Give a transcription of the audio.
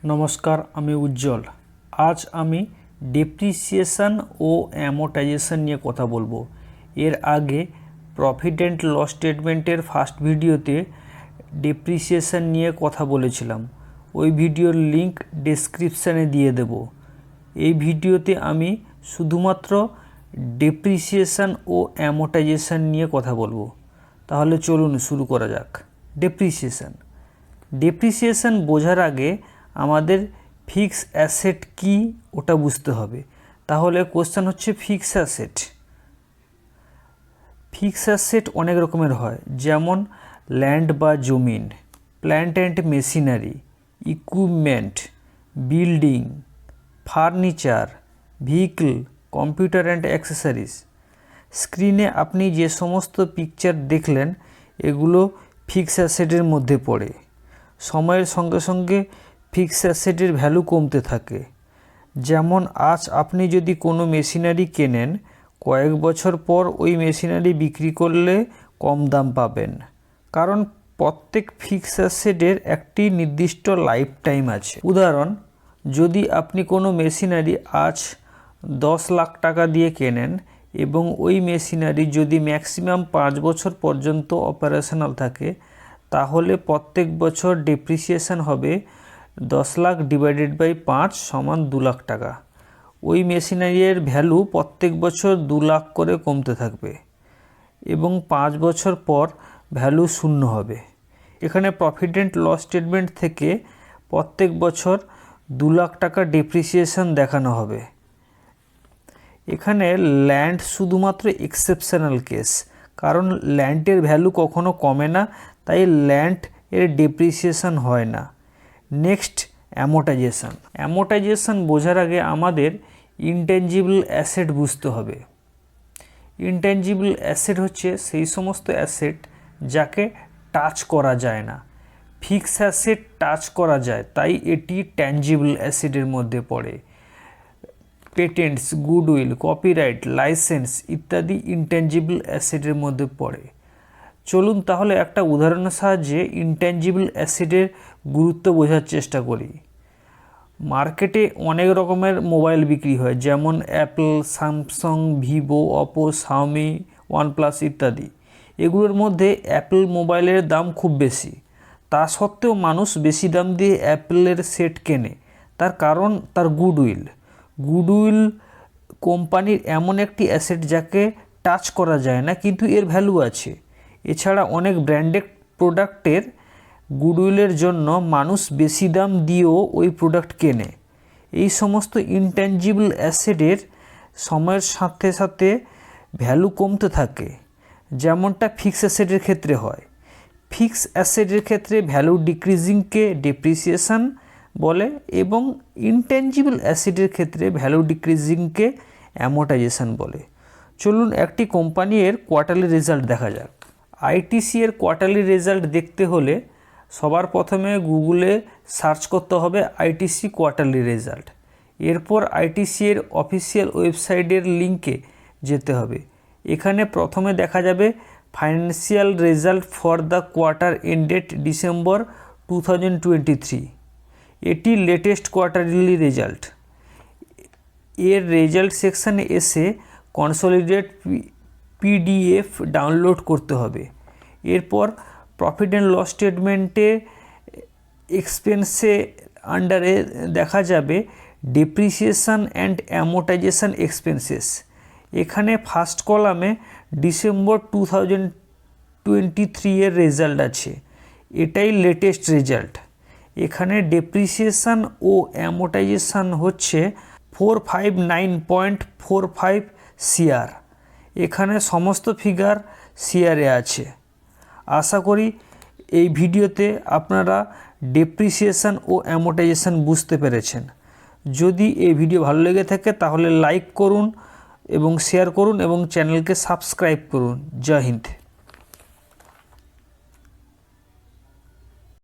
নমস্কার, আমি উজ্জ্বল। আজ আমি ডেপ্রিসিয়েশন ও অ্যামোর্টাইজেশন নিয়ে কথা বলবো। এর আগে প্রফিট অ্যান্ড লস স্টেটমেন্টের ফার্স্ট ভিডিওতে ডেপ্রিসিয়েশন নিয়ে কথা বলেছিলাম। ওই ভিডিওর লিংক ডেসক্রিপশানে দিয়ে দেব। এই ভিডিওতে আমি শুধুমাত্র ডেপ্রিসিয়েশন ও অ্যামোর্টাইজেশন নিয়ে কথা বলবো। তাহলে চলুন শুরু করা যাক। ডেপ্রিসিয়েশন বোঝার আগে আমাদের ফিক্স অ্যাসেট কি ওটা বুঝতে হবে। তাহলে কোশ্চেন হচ্ছে ফিক্স অ্যাসেট। ফিক্স অ্যাসেট অনেক রকমের হয়, যেমন ল্যান্ড বা জমিন, plant and machinery, equipment, building, furniture, vehicle, computer and accessories. স্ক্রিনে আপনি যে সমস্ত পিকচার দেখলেন এগুলো ফিক্স অ্যাসেটের মধ্যে পড়ে। সময়ের সঙ্গে সঙ্গে ফিক্স অ্যাসেটের ভ্যালু কমতে থাকে। যেমন আজ আপনি যদি কোনো মেশিনারি কেনেন, কয়েক বছর পর ওই মেশিনারি বিক্রি করলে কম দাম পাবেন, কারণ প্রত্যেক ফিক্স অ্যাসেটের একটি নির্দিষ্ট লাইফ টাইম আছে। উদাহরণ, যদি আপনি কোনো মেশিনারি আজ 10 লাখ টাকা দিয়ে কেনেন এবং ওই মেশিনারি যদি ম্যাক্সিমাম 5 বছর পর্যন্ত অপারেশনাল থাকে, তাহলে প্রত্যেক বছর ডেপ্রিসিয়েশন হবে 10 লাখ ডিভাইডেড বাই 5 সমান 2 লাখ টাকা। ওই মেশিনারির ভ্যালু প্রত্যেক বছর 2 লাখ করে কমতে থাকবে এবং 5 বছর পর ভ্যালু শূন্য হবে। এখানে প্রফিট অ্যান্ড লস স্টেটমেন্ট থেকে প্রত্যেক বছর 2 লাখ টাকা ডেপ্রিসিয়েশন দেখানো হবে। এখানে ল্যান্ড শুধুমাত্র এক্সেপশনাল কেস, কারণ ল্যান্ডের ভ্যালু কখনো কমে না, তাই ল্যান্ড এর ডেপ্রিসিয়েশন হয় না। Next, amortisation. অ্যামোর্টাইজেশন বোঝার আগে আমাদের ইনট্যাঞ্জিবল অ্যাসেট বুঝতে হবে। ইনট্যাঞ্জিবল অ্যাসেট হচ্ছে সেই সমস্ত অ্যাসেট যাকে টাচ করা যায় না। ফিক্স অ্যাসেট টাচ করা যায়, তাই এটি ট্যাঞ্জিবল অ্যাসেটের মধ্যে পড়ে। পেটেন্টস, গুডউইল, কপিরাইট, লাইসেন্স ইত্যাদি ইনট্যাঞ্জিবল অ্যাসেটের মধ্যে পড়ে। চলুন তাহলে একটা উদাহরণের সাহায্যে ইনট্যাঞ্জিবল অ্যাসেটের গুরুত্ব বোঝার চেষ্টা করি। মার্কেটে অনেক রকমের মোবাইল বিক্রি হয়, যেমন Apple, Samsung, Vivo, Oppo, Xiaomi, OnePlus ইত্যাদি। এগুলোর মধ্যে অ্যাপল মোবাইলের দাম খুব বেশি। তা সত্ত্বেও মানুষ বেশি দাম দিয়ে অ্যাপলের সেট কেনে। তার কারণ তার গুডউইল। গুডউইল কোম্পানির এমন একটি অ্যাসেট যাকে টাচ করা যায় না, কিন্তু এর ভ্যালু আছে। এছাড়া অনেক ব্র্যান্ডেড প্রোডাক্টের গুডউইলের জন্য মানুষ বেশি দাম দিয়েও ওই প্রোডাক্ট কেনে। এই সমস্ত ইনট্যাঞ্জিবল অ্যাসেটের সময়ের সাথে সাথে ভ্যালু কমতে থাকে, যেমনটা ফিক্স অ্যাসেটের ক্ষেত্রে হয়। ফিক্স অ্যাসেটের ক্ষেত্রে ভ্যালু ডিক্রিজিংকে ডেপ্রিসিয়েশন বলে এবং ইনট্যাঞ্জিবল অ্যাসেটের ক্ষেত্রে ভ্যালু ডিক্রিজিংকে অ্যামোর্টাইজেশন বলে। চলুন একটি কোম্পানির কোয়ার্টারলি রেজাল্ট দেখা যাক। আইটিসি এর কোয়ার্টারলি রেজাল্ট দেখতে হলে সবার প্রথমে গুগলে সার্চ করতে হবে আইটিসি কোয়ার্টারলি রেজাল্ট। এরপর আইটিসি এর অফিসিয়াল ওয়েবসাইটের লিঙ্কে যেতে হবে। এখানে প্রথমে দেখা যাবে financial result for the quarter ended December 2023। এটি লেটেস্ট কোয়ার্টারলি রেজাল্ট। এর রেজাল্ট সেকশানে এসে কনসলিডেট পিডিএফ ডাউনলোড করতে হবে। এরপর প্রফিট অ্যান্ড লস স্টেটমেন্টে এক্সপেন্সে আন্ডারে দেখা যাবে ডেপ্রিসিয়েশন অ্যান্ড অ্যামোর্টাইজেশন এক্সপেন্সেস। এখানে ফার্স্ট কলামে ডিসেম্বর 2023 এর রেজাল্ট আছে। এটাই লেটেস্ট রেজাল্ট। এখানে ডেপ্রিসিয়েশন ও অ্যামোর্টাইজেশন হচ্ছে 459.45 CR। এখানে সমস্ত ফিগার CR-এ আছে। আশা করি এই ভিডিওতে আপনারা ডেপ্রিসিয়েশন ও অ্যামোর্টাইজেশন বুঝতে পেরেছেন। যদি এই ভিডিও ভালো লেগে থাকে তাহলে লাইক করুন এবং শেয়ার করুন এবং চ্যানেলকে সাবস্ক্রাইব করুন। জয় হিন্দ।